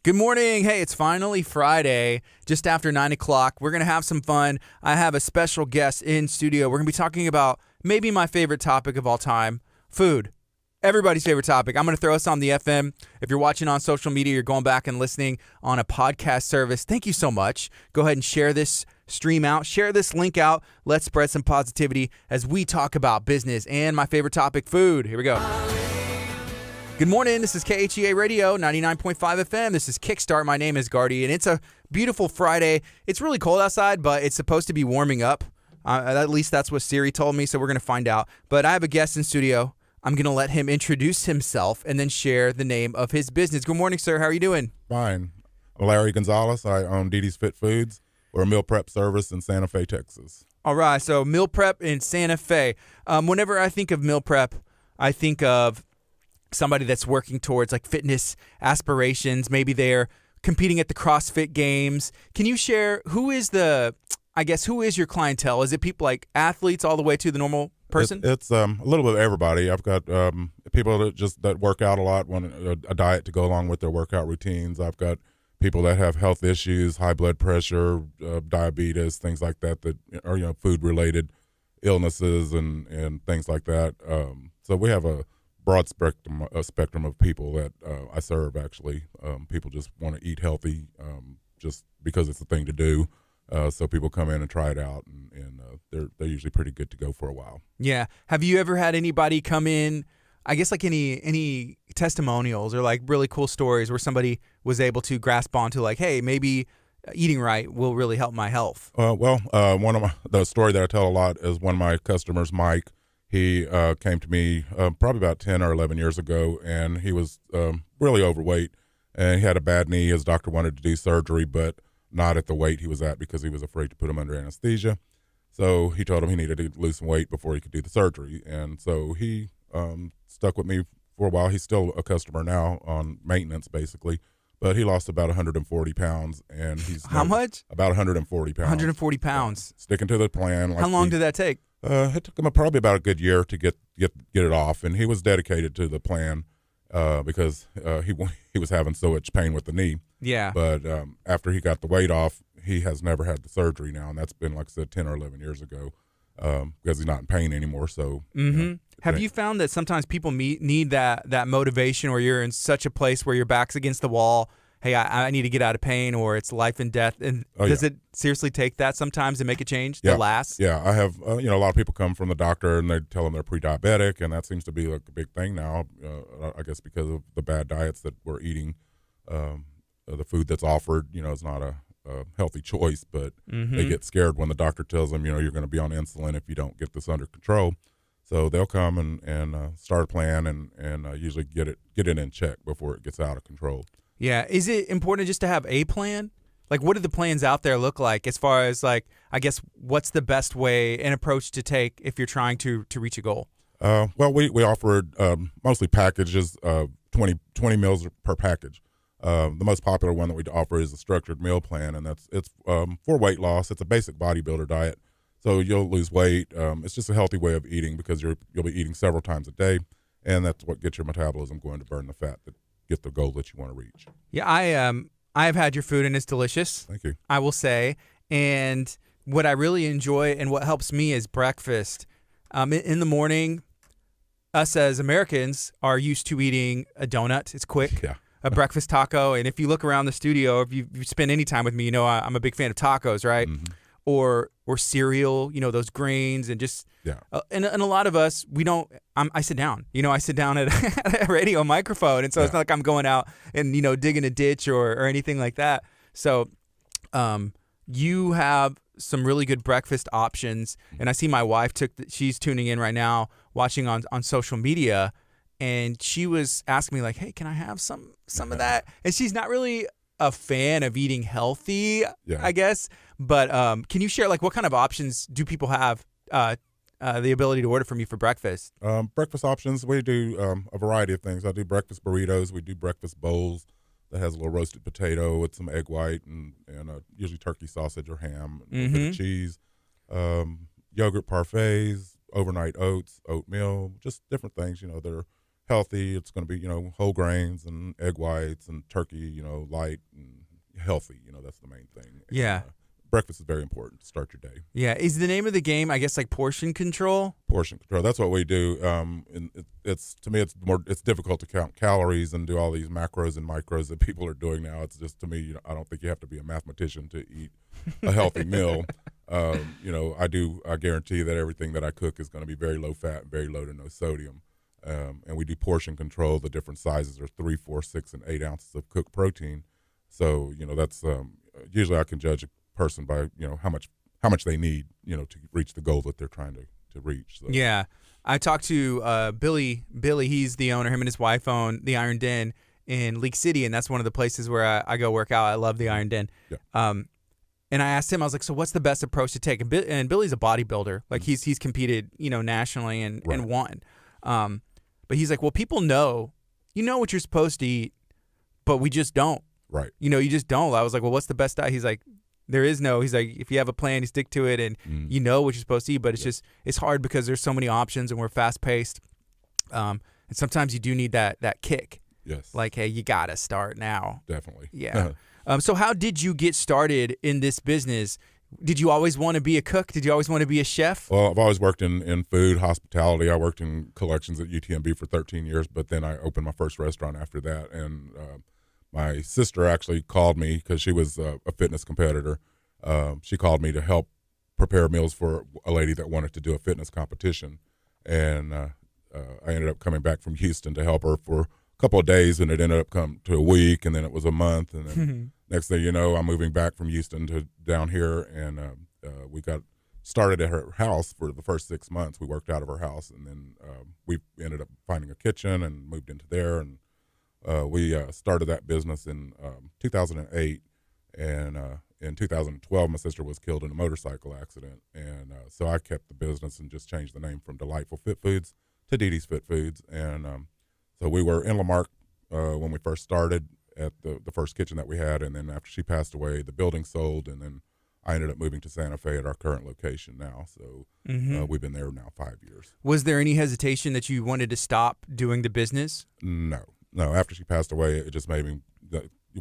Good morning. Hey, it's finally Friday, just after 9 o'clock. We're going to have some fun. I have a special guest in studio. We're going to be talking about maybe my favorite topic of all time, food. Everybody's favorite topic. I'm going to throw us on the FM. If you're watching on social media, you're going back and listening on a podcast service, thank you so much. Go ahead and share this stream out. Share this link out. Let's spread some positivity as we talk about business and my favorite topic, food. Here we go. Good morning. This is KHEA Radio, 99.5 FM. This is Kickstart. My name is Gardy, and it's a beautiful Friday. It's really cold outside, but it's supposed to be warming up. At least that's what Siri told me, so we're going to find out. But I have a guest in studio. I'm going to let him introduce himself and then share the name of his business. Good morning, sir. How are you doing? Fine. I'm Larry Gonzalez. I own Dee Dees Fit Foods. We're a meal prep service in Santa Fe, Texas. All right, so meal prep in Santa Fe. Whenever I think of meal prep, I think of somebody that's working towards like fitness aspirations. Maybe they're competing at the CrossFit Games. Can you share who is your clientele? Is it people like athletes all the way to the normal person? It's a little bit of everybody. I've got people that work out a lot, want a diet to go along with their workout routines. I've got people that have health issues, high blood pressure, diabetes, things like that are food related illnesses and things like that. So we have a broad spectrum of people that I serve. Actually, people just want to eat healthy, just because it's the thing to do. So people come in and try it out, and they're usually pretty good to go for a while. Yeah. Have you ever had anybody come in, I guess like any testimonials or like really cool stories where somebody was able to grasp onto like, hey, maybe eating right will really help my health? The story that I tell a lot is one of my customers, Mike. He came to me probably about 10 or 11 years ago, and he was really overweight, and he had a bad knee. His doctor wanted to do surgery, but not at the weight he was at because he was afraid to put him under anesthesia. So he told him he needed to lose some weight before he could do the surgery. And so he stuck with me for a while. He's still a customer now on maintenance, basically. But he lost about 140 pounds. And he's How much? About 140 pounds. 140 pounds. Sticking to the plan. How long did that take? It took him probably about a good year to get it off. And he was dedicated to the plan because he was having so much pain with the knee. Yeah. But after he got the weight off, he has never had the surgery now, and that's been, like I said, 10 or 11 years ago because he's not in pain anymore. So, Have you found that sometimes people need that motivation, or you're in such a place where your back's against the wall, hey, I need to get out of pain, or it's life and death, and does it seriously take that sometimes to make a change that lasts? Yeah, I have, a lot of people come from the doctor, and they tell them they're pre-diabetic, and that seems to be like a big thing now, I guess because of the bad diets that we're eating. The food that's offered, is not a healthy choice, but they get scared when the doctor tells them, you're going to be on insulin if you don't get this under control. So they'll come and start a plan and usually get it in check before it gets out of control. Yeah. Is it important just to have a plan? Like, what do the plans out there look like as far as, like, I guess, what's the best way and approach to take if you're trying to reach a goal? We offered mostly packages, 20 meals per package. The most popular one that we offer is a structured meal plan, and it's for weight loss. It's a basic bodybuilder diet, so you'll lose weight. It's just a healthy way of eating because you'll be eating several times a day, and that's what gets your metabolism going to burn the fat that get the goal that you want to reach. Yeah, I have had your food, and it's delicious. Thank you. I will say, and what I really enjoy and what helps me is breakfast. In the morning, us as Americans are used to eating a donut. It's quick. Yeah. A breakfast taco, and if you look around the studio, if you spend any time with me, I'm a big fan of tacos, right? Mm-hmm. Or cereal, those grains, and just and a lot of us, we don't. I sit down, I sit down at a radio microphone, and so it's not like I'm going out and digging a ditch or anything like that. So, you have some really good breakfast options, and I see my wife she's tuning in right now, watching on social media. And she was asking me like, hey, can I have some of that? And she's not really a fan of eating healthy, I guess. But can you share, like, what kind of options do people have the ability to order from you for breakfast? Breakfast options, we do a variety of things. I do breakfast burritos. We do breakfast bowls that has a little roasted potato with some egg white and usually turkey sausage or ham, and a bit of cheese, yogurt parfaits, overnight oats, oatmeal, just different things, that are healthy. It's going to be, whole grains and egg whites and turkey, light and healthy. That's the main thing. Yeah. And, breakfast is very important to start your day. Yeah. Is the name of the game, I guess, like portion control? Portion control. That's what we do. And it's to me, it's difficult to count calories and do all these macros and micros that people are doing now. It's just, to me, I don't think you have to be a mathematician to eat a healthy meal. I guarantee that everything that I cook is going to be very low fat and very low to no sodium. And we do portion control. The different sizes are 3, 4, 6, and 8 ounces of cooked protein. So, that's usually I can judge a person by, how much they need, to reach the goal that they're trying to reach. So. Yeah. I talked to Billy. He's the owner. Him and his wife own the Iron Den in League City, and that's one of the places where I go work out. I love the Iron Den. Yeah. And I asked him, I was like, so what's the best approach to take? And Billy's a bodybuilder. Like he's competed, nationally and won. But he's like, well, people know, what you're supposed to eat, but we just don't. Right. You just don't. I was like, well, what's the best diet? He's like, there is no. He's like, if you have a plan, you stick to it, and you know what you're supposed to eat. But it's hard because there's so many options, and we're fast paced. And sometimes you do need that kick. Yes. Like, hey, you gotta start now. Definitely. Yeah. So how did you get started in this business? Did you always want to be a cook? Did you always want to be a chef? Well, I've always worked in food, hospitality. I worked in collections at UTMB for 13 years, but then I opened my first restaurant after that. And my sister actually called me because she was a fitness competitor. She called me to help prepare meals for a lady that wanted to do a fitness competition. And I ended up coming back from Houston to help her for a couple of days, and it ended up coming to a week, and then it was a month, and then next thing you know, I'm moving back from Houston to down here, and we got started at her house for the first 6 months. We worked out of her house, and then we ended up finding a kitchen and moved into there, and we started that business in 2008, and in 2012, my sister was killed in a motorcycle accident, and so I kept the business and just changed the name from Delightful Fit Foods to Dee Dees Fit Foods, and so we were in Lamarck when we first started at the first kitchen that we had, and then after she passed away, the building sold, and then I ended up moving to Santa Fe at our current location now. So we've been there now 5 years. Was there any hesitation that you wanted to stop doing the business? No. After she passed away, it just made me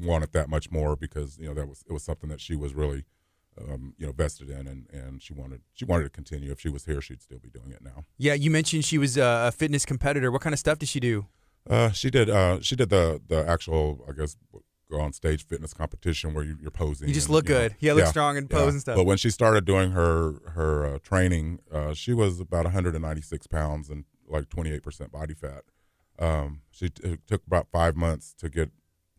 want it that much more because it was something that she was really vested in, and she wanted to continue. If she was here, she'd still be doing it now. Yeah, you mentioned she was a fitness competitor. What kind of stuff did she do? She did the actual, I guess, go on stage fitness competition where you're posing. You just look good. Look strong and pose and stuff. But when she started doing her training, she was about 196 pounds and like 28% body fat. It took about 5 months to get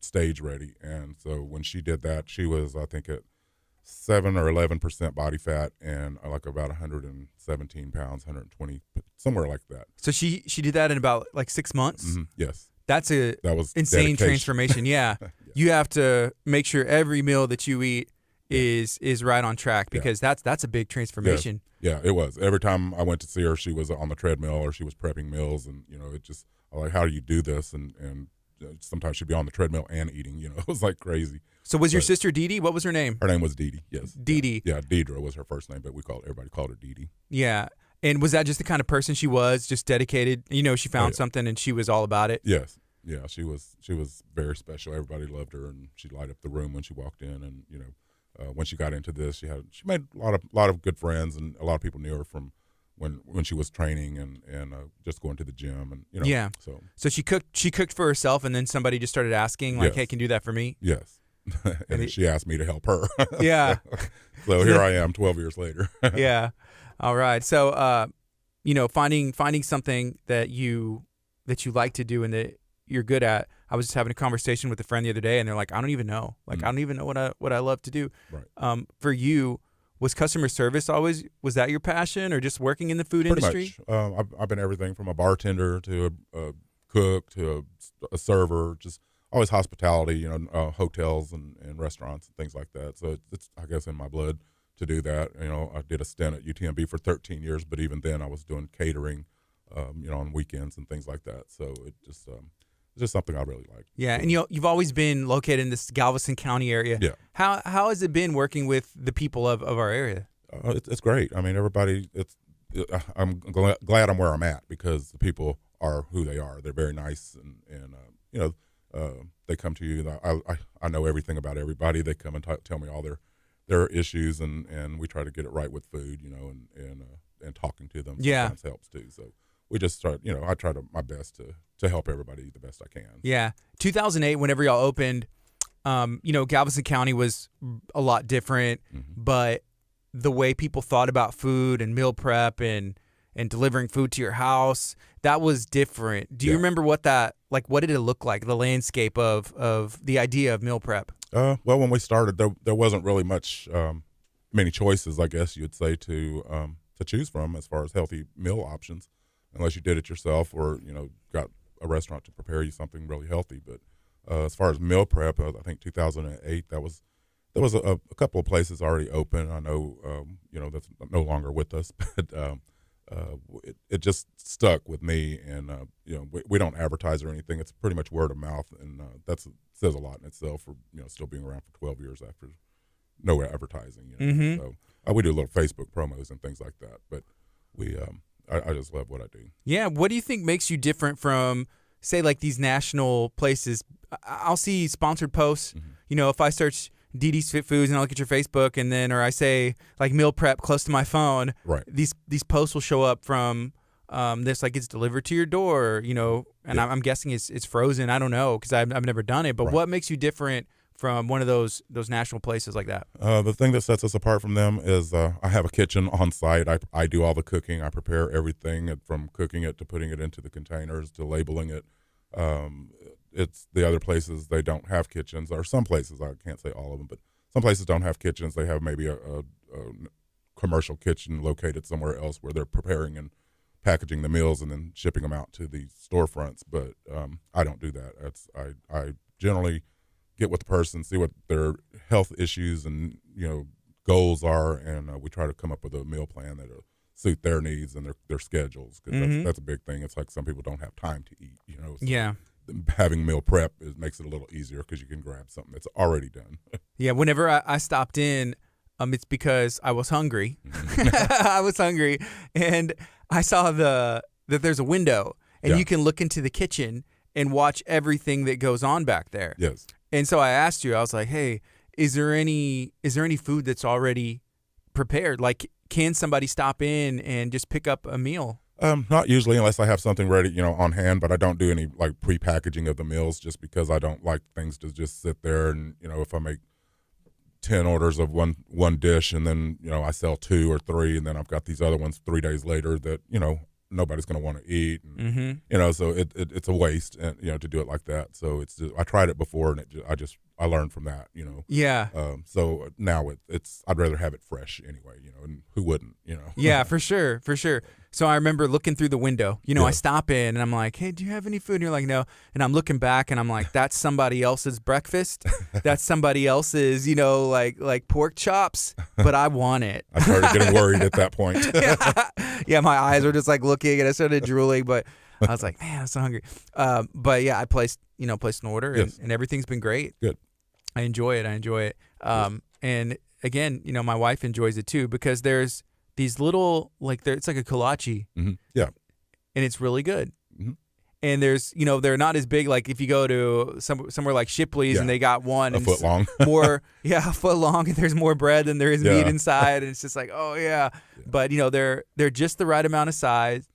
stage ready, and so when she did that, she was, I think, at 7 or 11% body fat and like about 117 pounds, 120, somewhere like that. So she did that in about like 6 months? Mm-hmm. Yes. That was insane dedication. Transformation. Yeah. Yeah. You have to make sure every meal that you eat is right on track because that's a big transformation. Yes. Yeah, it was. Every time I went to see her, she was on the treadmill or she was prepping meals, and it just, I'm like, how do you do this? And sometimes she'd be on the treadmill and eating. It was like crazy. So was your sister Dee Dee? What was her name? Her name was Dee Dee. Yes. Dee Dee. Yeah, Deidre was her first name, but everybody called her Dee Dee. Yeah. And was that just the kind of person she was, just dedicated? She found something and she was all about it? Yes. Yeah, she was very special. Everybody loved her, and she'd light up the room when she walked in. And when she got into this, she made a lot of good friends, and a lot of people knew her from when she was training and just going to the gym, and Yeah. So she cooked for herself, and then somebody just started asking like, "Hey, can you do that for me?" Yes. And then she asked me to help her. Yeah. So here I am 12 years later. Yeah. All right. So finding something that you like to do and that you're good at. I was just having a conversation with a friend the other day, and they're like, I don't even know. I don't even know what I love to do. Right. For you, was customer service was that your passion, or just working in the food industry? Much. I've been everything from a bartender to a cook to a server, just always hospitality, hotels and restaurants and things like that. So it's I guess in my blood to do that. I did a stint at UTMB for 13 years, but even then I was doing catering, on weekends and things like that. So it's just something I really like. Yeah, and you've always been located in this Galveston County area. Yeah. How has it been working with the people of our area? It's great. I mean, everybody. I'm glad I'm where I'm at because the people are who they are. They're very nice, and you know, they come to you. I know everything about everybody. They come and tell me all their issues, and we try to get it right with food, you know, and talking to them sometimes helps too. So we just start, you know, I try my best to help everybody the best I can. Yeah. 2008, whenever y'all opened, you know, Galveston County was a lot different, but the way people thought about food and meal prep and delivering food to your house, that was different. Do you remember what did it look like, the landscape of the idea of meal prep? Well, when we started, there wasn't really many choices, I guess you'd say, to choose from as far as healthy meal options, unless you did it yourself or, you know, got a restaurant to prepare you something really healthy. But as far as meal prep, I think 2008, there was a couple of places already open. I know, you know, that's no longer with us, but it just stuck with me. And you know, we don't advertise or anything. It's pretty much word of mouth, and that says a lot in itself for, you know, still being around for 12 years after no advertising. You know? So we do little Facebook promos and things like that. But I just love what I do. Yeah. What do you think makes you different from, say, like these national places? I'll see sponsored posts. You know, if I search Dee Dees Fit Foods and I look at your Facebook, and then, or I say like meal prep close to my phone, right? These posts will show up from this, like it's delivered to your door, you know, and I'm guessing it's frozen. I don't know because I've never done it. But what makes you different from one of those national places like that? The thing that sets us apart from them is I have a kitchen on site. I do all the cooking. I prepare everything from cooking it to putting it into the containers to labeling it. It's the other places, they don't have kitchens, or some places, I can't say all of them, but some places don't have kitchens. They have maybe a commercial kitchen located somewhere else where they're preparing and packaging the meals and then shipping them out to the storefronts. But I don't do that. I generally get with the person, see what their health issues and, you know, goals are, and we try to come up with a meal plan that'll suit their needs and their schedules, because that's a big thing. It's like some people don't have time to eat, you know. So having meal prep makes it a little easier because you can grab something that's already done. Whenever I stopped in, it's because I was hungry. I was hungry, and I saw that there's a window, and you can look into the kitchen and watch everything that goes on back there. Yes. And so I asked you, I was like, hey, is there any food that's already prepared? Like, can somebody stop in and just pick up a meal? Not usually, unless I have something ready, you know, on hand. But I don't do any like pre-packaging of the meals, just because I don't like things to just sit there. And, you know, if I make 10 orders of one dish, and then, you know, I sell 2 or 3, and then I've got these other ones 3 days later that, you know, nobody's going to want to eat. And, you know, so it's a waste, and, you know, to do it like that. So it's just, I tried it before, and I learned from that, you know. Yeah. So now I'd rather have it fresh anyway, you know, and who wouldn't, you know. Yeah, for sure. So I remember looking through the window, you know, I stop in and I'm like, hey, do you have any food? And you're like, no. And I'm looking back and I'm like, that's somebody else's breakfast. That's somebody else's, you know, like pork chops, but I want it. I started getting worried at that point. Yeah, my eyes were just like looking, and I started drooling, but I was like, man, I'm so hungry. But yeah, I placed an order, and everything's been great. Good. I enjoy it. And again, you know, my wife enjoys it too, because there's these little, it's like a kolache. Yeah. And it's really good. And there's, you know, they're not as big. Like if you go to somewhere like Shipley's and they got one a foot long, a foot long, and there's more bread than there is meat inside, and it's just like, oh yeah. But you know, they're just the right amount of size,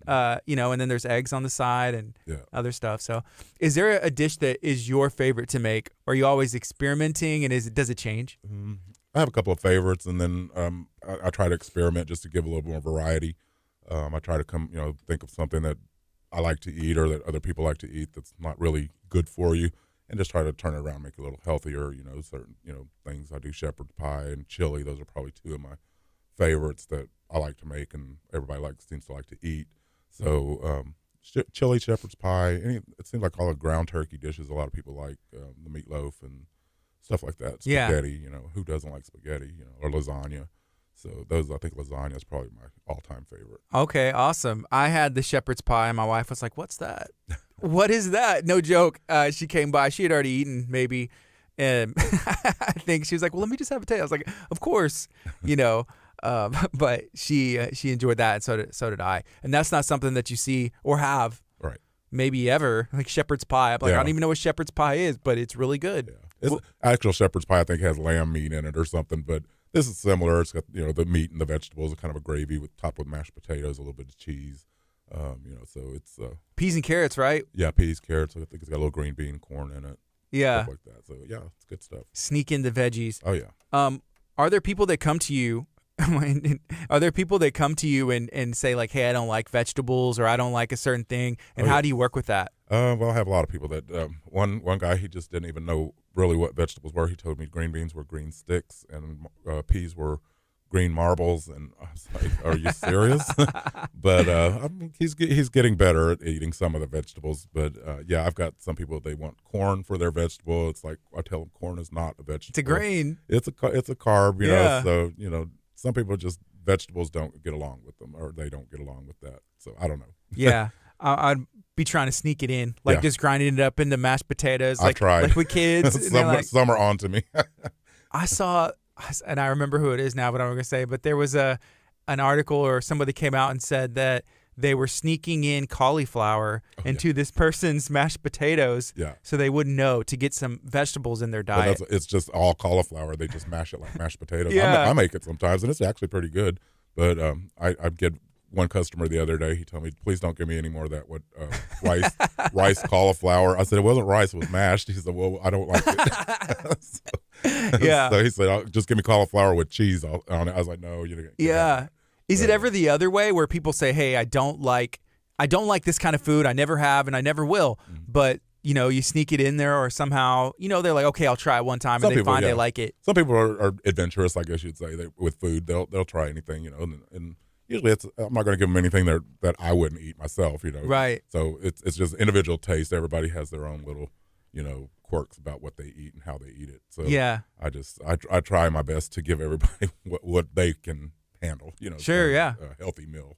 you know, and then there's eggs on the side and other stuff. So, is there a dish that is your favorite to make? Or are you always experimenting, and does it change? I have a couple of favorites, and then I try to experiment just to give a little more variety. I try to think of something that I like to eat, or that other people like to eat, that's not really good for you, and just try to turn it around, make it a little healthier. You know, certain, you know, things. I do shepherd's pie and chili. Those are probably 2 of my favorites that I like to make, and everybody seems to like to eat. So chili, shepherd's pie. It seems like all the ground turkey dishes a lot of people like, the meatloaf and stuff like that. Spaghetti, you know, who doesn't like spaghetti? You know, or lasagna. So I think lasagna is probably my all-time favorite. Okay, awesome. I had the shepherd's pie, and my wife was like, what's that? What is that? No joke. She came by. She had already eaten, maybe. And I think she was like, well, let me just have a taste. I was like, of course, you know. But she enjoyed that, and so did I. And that's not something that you see or have maybe ever, like shepherd's pie. I'm like, I don't even know what shepherd's pie is, but it's really good. Yeah. Actual shepherd's pie, I think, has lamb meat in it or something, but this is similar. It's got, the meat and the vegetables, kind of a gravy topped with mashed potatoes, a little bit of cheese. So it's peas and carrots, right? Yeah, peas, carrots. I think it's got a little green bean, corn in it. Yeah, stuff like that. So yeah, it's good stuff. Sneak in the veggies. Oh yeah. Are there people that come to you? Are there people that come to you and say like, hey, I don't like vegetables or I don't like a certain thing, and how do you work with that? Well, I have a lot of people that one guy, he just didn't even know really what vegetables were. He told me green beans were green sticks and peas were green marbles, and I was like, "Are you serious?" But I mean, he's getting better at eating some of the vegetables. But yeah, I've got some people, they want corn for their vegetable. It's like I tell them corn is not a vegetable. It's a grain. It's a carb, you know. So some people just vegetables don't get along with them, or they don't get along with that. So I don't know. Yeah, I'd be trying to sneak it in, like just grinding it up into mashed potatoes. I've tried. Like with kids. Some are on to me. I saw, and I remember who it is now, but I'm not going to say, but there was an article or somebody came out and said that they were sneaking in cauliflower into this person's mashed potatoes so they wouldn't know, to get some vegetables in their diet. It's just all cauliflower. They just mash it like mashed potatoes. I make it sometimes, and it's actually pretty good. But I get one customer the other day, he told me, please don't give me any more of that rice cauliflower. I said, it wasn't rice, it was mashed. He said, well, I don't like it. So he said, just give me cauliflower with cheese on it. I was like, no, you don't. Yeah. Is it ever the other way where people say, hey, I don't like this kind of food. I never have and I never will. Mm-hmm. But you sneak it in there, or somehow, they're like, okay, I'll try it one time, and they find they like it. Some people are adventurous, I guess you'd say. With food, they'll try anything, and usually I'm not going to give them anything that I wouldn't eat myself, Right. So it's just individual taste. Everybody has their own little, quirks about what they eat and how they eat it. So yeah, I try my best to give everybody what they can handle, Sure, a healthy meal.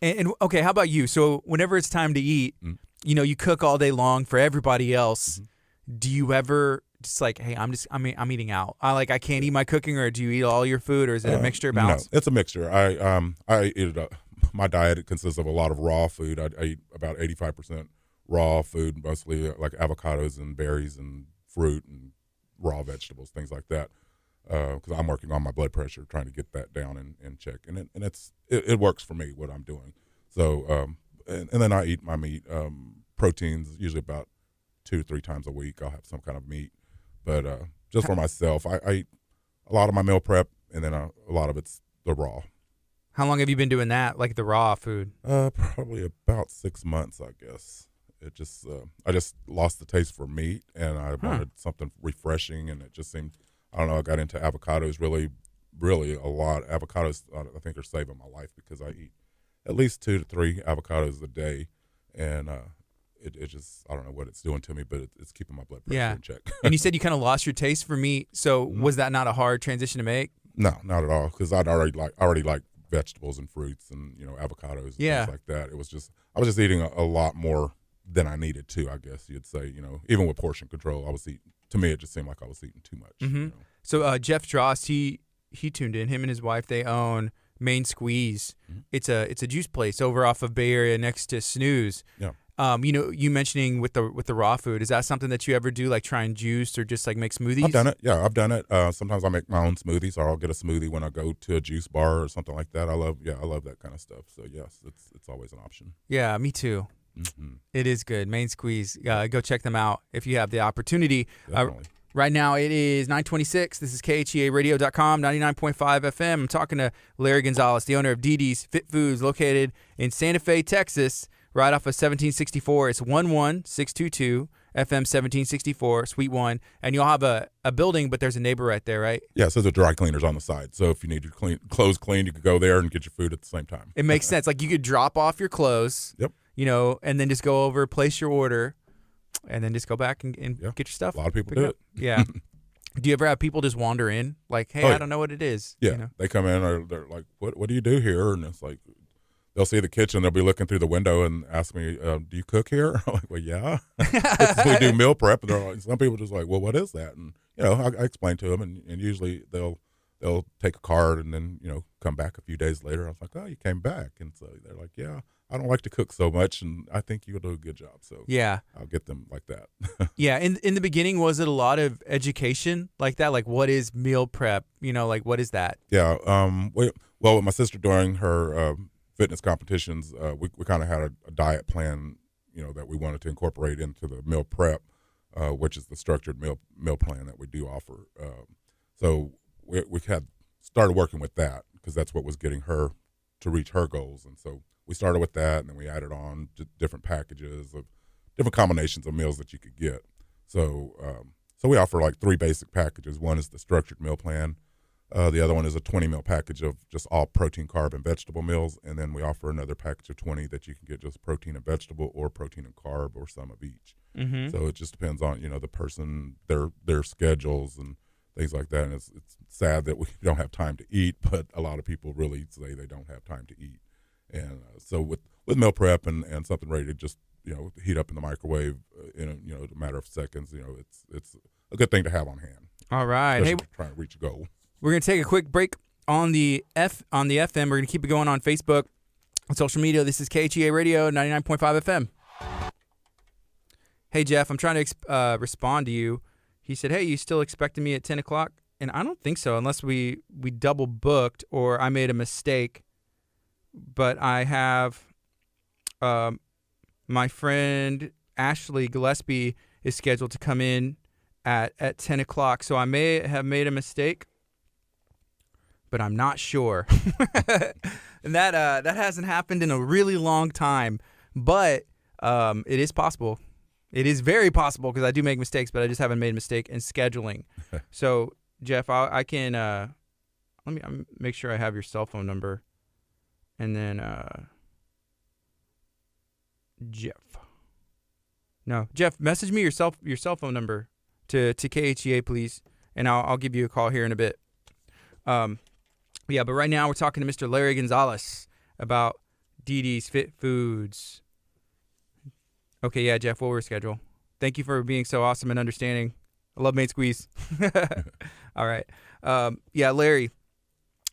And okay, how about you? So whenever it's time to eat, you cook all day long for everybody else. Mm-hmm. Do you ever just like, hey, I'm eating out. I can't eat my cooking, or do you eat all your food, or is it a mixture, balance? No, it's a mixture. I eat it up. My diet consists of a lot of raw food. I eat about 85% raw food, mostly like avocados and berries and fruit and raw vegetables, things like that. Because I'm working on my blood pressure, trying to get that down in check, and it works for me what I'm doing. So and then I eat my meat, proteins, usually about 2 to 3 times a week. I'll have some kind of meat, but just for myself, I eat a lot of my meal prep, and then a lot of it's the raw. How long have you been doing that, like the raw food? Probably about 6 months, I guess. It just I just lost the taste for meat, and I wanted something refreshing, and it just seemed. I don't know, I got into avocados really, really a lot. Avocados, I think, are saving my life, because I eat at least 2 to 3 avocados a day, and it just, I don't know what it's doing to me, but it's keeping my blood pressure in check. And you said you kind of lost your taste for meat, so was that not a hard transition to make? No, not at all, because I'd already like vegetables and fruits and, avocados and things like that. It was just, I was just eating a lot more than I needed to, I guess you'd say, even with portion control, I was eating. To me, it just seemed like I was eating too much. Mm-hmm. So Jeff Drost, he tuned in. Him and his wife, they own Main Squeeze. Mm-hmm. It's a juice place over off of Bay Area next to Snooze. Yeah. You mentioning with the raw food, is that something that you ever do, like try and juice or just like make smoothies? I've done it. Yeah, I've done it. Sometimes I make my own smoothies, or I'll get a smoothie when I go to a juice bar or something like that. I love that kind of stuff. So yes, it's always an option. Yeah, me too. Mm-hmm. It is good. Main Squeeze. Go check them out if you have the opportunity. Definitely. Right now it is 9:26. This is KHEA.com, 99.5 FM. I'm talking to Larry Gonzalez, the owner of Dee Dees Fit Foods, located in Santa Fe, Texas, right off of 1764. It's 11622 FM 1764, Suite 1. And you'll have a building, but there's a neighbor right there, right? Yeah, so the dry cleaners on the side. So if you need your clothes cleaned, you could go there and get your food at the same time. It makes sense. Like you could drop off your clothes, yep, and then just go over, place your order, and then just go back and get your stuff. A lot of people do it. Yeah. Do you ever have people just wander in, like, hey, I don't know what it is? Yeah. They come in, or they're like, what do you do here? And it's like, they'll see the kitchen, they'll be looking through the window and ask me, do you cook here? I'm like, well, yeah. We do meal prep. And they're like, some people just like, well, what is that? And, I explain to them, and usually they'll they'll take a card and then, come back a few days later. I was like, oh, you came back. And so they're like, yeah, I don't like to cook so much, and I think you'll do a good job. So Yeah. I'll get them like that. Yeah. In the beginning, was it a lot of education like that? Like, what is meal prep? Like, what is that? Yeah. Well, with my sister during her fitness competitions, we kind of had a diet plan, that we wanted to incorporate into the meal prep, which is the structured meal plan that we do offer. So we had started working with that because that's what was getting her to reach her goals. And so we started with that, and then we added on different packages of different combinations of meals that you could get. So we offer like 3 basic packages. One is the structured meal plan. The other one is a 20-meal package of just all protein, carb, and vegetable meals. And then we offer another package of 20 that you can get just protein and vegetable, or protein and carb, or some of each. Mm-hmm. So it just depends on, the person, their schedules and things like that. And it's sad that we don't have time to eat, but a lot of people really say they don't have time to eat. And so with meal prep and something ready to just, heat up in the microwave in a matter of seconds, it's a good thing to have on hand. All right. Hey, trying to reach a goal. We're going to take a quick break on the FM. We're going to keep it going on Facebook, on social media. This is KHEA Radio 99.5 FM. Hey, Jeff, I'm trying to respond to you. He said, hey, you still expecting me at 10 o'clock? And I don't think so, unless we double booked or I made a mistake. But I have my friend Ashley Gillespie is scheduled to come in at 10 o'clock. So I may have made a mistake, but I'm not sure. And that hasn't happened in a really long time. But it is possible. It is very possible because I do make mistakes, but I just haven't made a mistake in scheduling. So, Jeff, I can let me make sure I have your cell phone number. And then Jeff, message me your cell phone number to KHEA, please, and I'll give you a call here in a bit. Yeah, but right now we're talking to Mr. Larry Gonzalez about Dee Dees Fit Foods. Okay, yeah, Jeff, we'll reschedule. Thank you for being so awesome and understanding. I love Main Squeeze. All right. Yeah, Larry,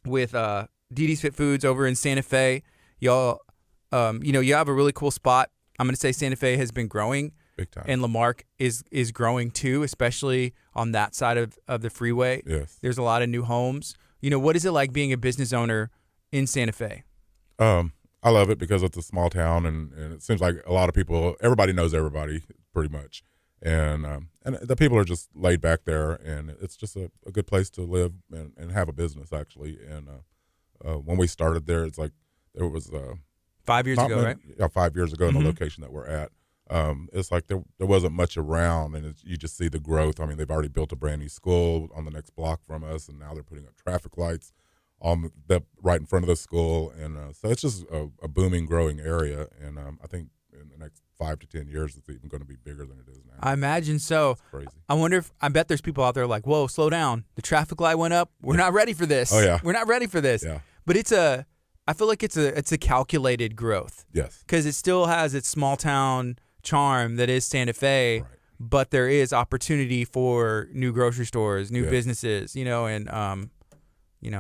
with Dee Dees Fit Foods over in Santa Fe. Y'all, you have a really cool spot. I'm going to say Santa Fe has been growing. Big time. And Lamarck is growing too, especially on that side of the freeway. Yes. There's a lot of new homes. What is it like being a business owner in Santa Fe? I love it because it's a small town, and it seems like a lot of people, everybody knows everybody pretty much. And the people are just laid back there, and it's just a good place to live and have a business, actually. And when we started there, it's like there was 5 years ago, right? Yeah, 5 years ago in Mm-hmm. the location that we're at. It's like there wasn't much around, and you just see the growth. I mean, they've already built a brand new school on the next block from us, and now they're putting up traffic lights right in front of the school. And so it's just a booming, growing area. And I think in the next 5 to 10 years, it's even going to be bigger than it is now. I imagine so. It's crazy. I bet there's people out there like, whoa, slow down. The traffic light went up. We're not ready for this. Oh, yeah. We're not ready for this. Yeah. But I feel like it's a calculated growth. Yes. Because it still has its small town charm that is Santa Fe, Right. but there is opportunity for new grocery stores, new Yes. businesses, and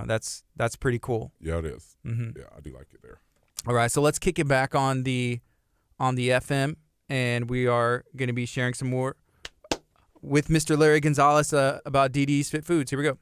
that's pretty cool. Yeah, it is. Mm-hmm. Yeah, I do like it there. All right, so let's kick it back on the FM, and we are going to be sharing some more with Mr. Larry Gonzalez about Dee Dees Fit Foods. Here we go.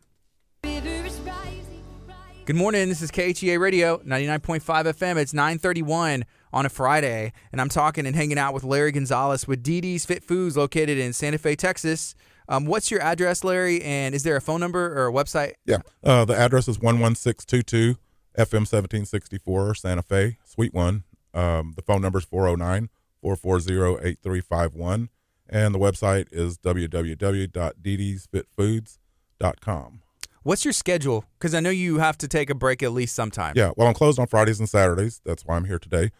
Good morning. This is KHEA Radio 99.5 FM. It's 9:31 on a Friday, and I'm talking and hanging out with Larry Gonzalez with Dee Dees Fit Foods located in Santa Fe, Texas. What's your address, Larry, and is there a phone number or a website? Yeah. The address is 11622 FM 1764, Santa Fe, Suite 1. The phone number is 409-440-8351, and the website is www.deedesfitfoods.com. What's your schedule? Because I know you have to take a break at least sometime. Yeah, well, I'm closed on Fridays and Saturdays. That's why I'm here today.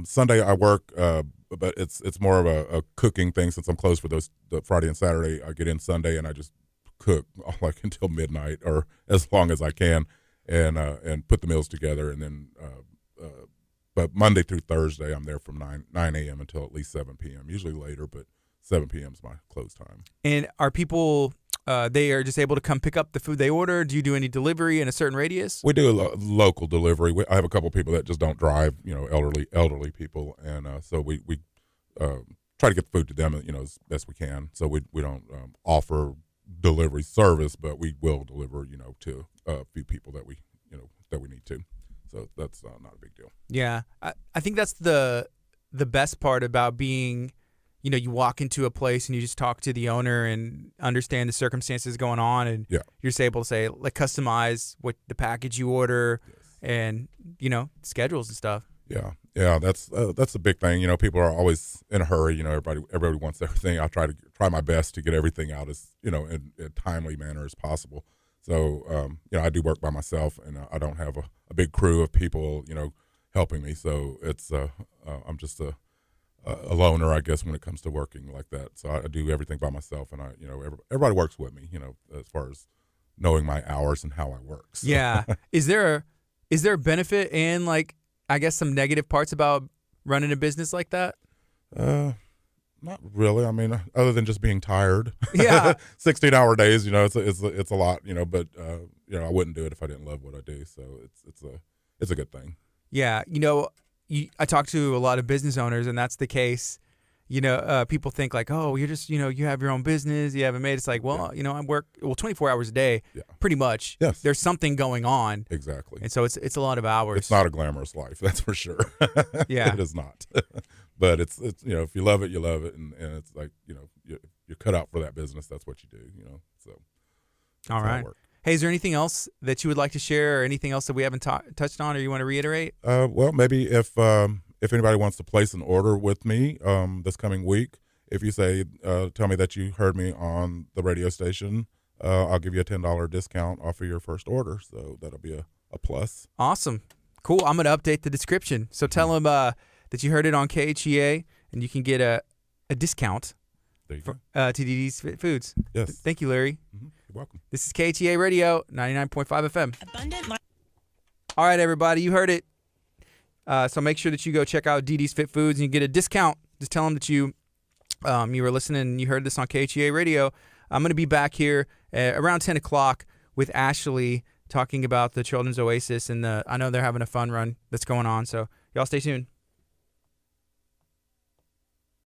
Sunday I work, but it's more of a cooking thing since I'm closed for the Friday and Saturday. I get in Sunday and I just cook like until midnight or as long as I can, and put the meals together. And then, but Monday through Thursday I'm there from 9 a.m. until at least 7 p.m. Usually later, but 7 p.m. is my close time. And are people they are just able to come pick up the food they order? Do you do any delivery in a certain radius? We do a local delivery. I have a couple people that just don't drive, elderly people, and so we try to get the food to them, as best we can. So we don't offer delivery service, but we will deliver, to a few people that we need to. So that's not a big deal. Yeah, I think that's the best part about being, you walk into a place and you just talk to the owner and understand the circumstances going on, and you're just able to say, like, customize what the package you order, and schedules and stuff. Yeah, that's a big thing. People are always in a hurry. Everybody wants everything. I try my best to get everything out as in a timely manner as possible. So I do work by myself, and I don't have a big crew of people helping me. So it's I'm just a loner, I guess, when it comes to working like that. So I do everything by myself, and everybody works with me. As far as knowing my hours and how I work. So. Yeah. Is there a benefit and, like, I guess, some negative parts about running a business like that? Not really. I mean, other than just being tired. Yeah. 16-hour days. It's a lot. But I wouldn't do it if I didn't love what I do. So it's a good thing. Yeah. I talk to a lot of business owners, and that's the case. People think like, oh, you're just, you have your own business, you haven't made. It's like, well, I work 24 hours a day, pretty much. Yes. There's something going on. Exactly. And so it's a lot of hours. It's not a glamorous life, that's for sure. Yeah. It is not. But it's if you love it, you love it, and it's like, you're cut out for that business. That's what you do, So. All right. Hey, is there anything else that you would like to share, or anything else that we haven't touched on, or you want to reiterate? Well, maybe if anybody wants to place an order with me this coming week, if you say, tell me that you heard me on the radio station, I'll give you a $10 discount off of your first order. So that'll be a plus. Awesome. Cool. I'm going to update the description. So tell them that you heard it on KHEA, and you can get a discount to Dee Dees Fit Foods. Yes. Thank you, Larry. Mm-hmm. You're welcome. This is KHEA Radio, 99.5 FM. All right, everybody, you heard it. So make sure that you go check out Dee Dees Fit Foods and you get a discount. Just tell them that you were listening and you heard this on KHEA Radio. I'm going to be back here around 10 o'clock with Ashley talking about the Children's Oasis, and I know they're having a fun run that's going on. So y'all stay tuned.